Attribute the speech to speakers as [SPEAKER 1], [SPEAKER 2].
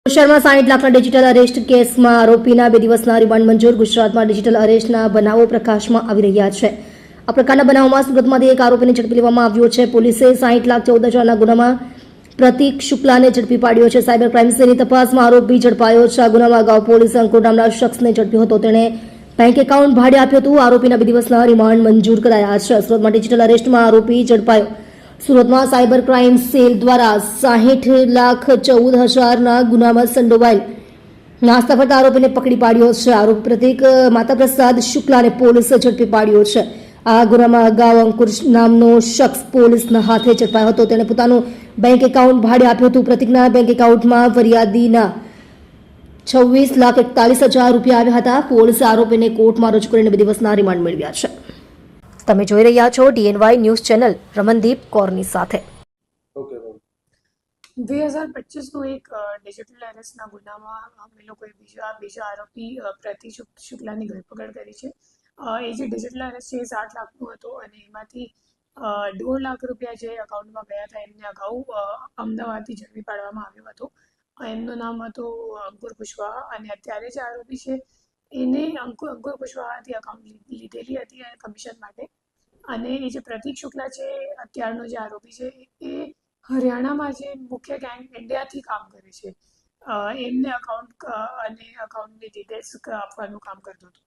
[SPEAKER 1] શહેરમાં 60 લાખના digital arrest કેસમાં આરોપીના 2 દિવસના રિમાન્ડ મંજૂર. ગુજરાતમાં ડિજિટલ અરેસ્ટના બનાવો પ્રકાશમાં આવી રહ્યા છે. આ પ્રકારના બનાવોમાં સુરતમાંથી એક આરોપીને ઝડપી લેવામાં આવ્યો છે. પોલીસે 60,14,000ના ગુનામાં પ્રતીક શુક્લાને ઝડપી પાડ્યો છે. સાયબર ક્રાઇમ સેલની તપાસમાં આરોપી ઝડપાયો છે. આ ગુનામાં અગાઉ પોલીસે અંકુર નામના શખ્સને ઝડપ્યો હતો. તેણે બેંક એકાઉન્ટ ભાડે આપ્યું હતું. આરોપીના 2 દિવસના રિમાન્ડ મંજૂર કરાયા છે. સુરતમાં ડિજિટલ અરેસ્ટમાં આરોપી ઝડપાયો. સુરતમાં સાયબર ક્રાઇમ સેલ દ્વારા 60,14,000ના ગુનામાં સંડોવાયેલ નાસ્તા ફરતા આરોપીને પકડી પાડ્યો છે. આરોપી પ્રતીક માતાપ્રસાદ શુક્લાને પોલીસે ઝડપી પાડ્યો છે. આ ગુનામાં અગાઉ અંકુર નામનો શખ્સ પોલીસના હાથે ઝડપાયો હતો. તેણે પોતાનું બેંક એકાઉન્ટ ભાડે આપ્યું હતું. પ્રતીકના બેંક એકાઉન્ટમાં ફરિયાદીના 26,41,000 રૂપિયા આવ્યા હતા. પોલીસે આરોપીને કોર્ટમાં રજૂ કરીને 2 દિવસના રિમાન્ડ મેળવ્યા છે. તમે જોઈ રહ્યા છો DNY ન્યૂઝ ચેનલ રમનદીપ કૌરની સાથે.
[SPEAKER 2] 2025નું એક ડિજિટલ અરેસ્ટના ગુનામાં અમે લોકોએ બીજા આરોપી પ્રતીક શુક્લાની ધરપકડ કરી છે. એ જે ડિજિટલ અરેસ્ટ છે એ 60 લાખનું હતો અને એમાંથી 1.5 લાખ રૂપિયા જે એકાઉન્ટમાં ગયા હતા એમને અગાઉ અમદાવાદથી ઝડપી પાડવામાં આવ્યો હતો. એમનું નામ હતું અંકુર કુશવાહા અને અત્યારે જે આરોપી છે એને અંકુર કુશવાહાથી એકાઉન્ટ લીધેલી હતી કમિશન માટે. અને એ જે પ્રતીક શુક્લા છે અત્યારનો જે આરોપી છે એ હરિયાણામાં જે મુખ્ય ગેંગ ઇન્ડિયાથી કામ કરે છે એમને અકાઉન્ટ અને અકાઉન્ટની ડિટેલ્સ આપવાનું કામ કરતો હતો.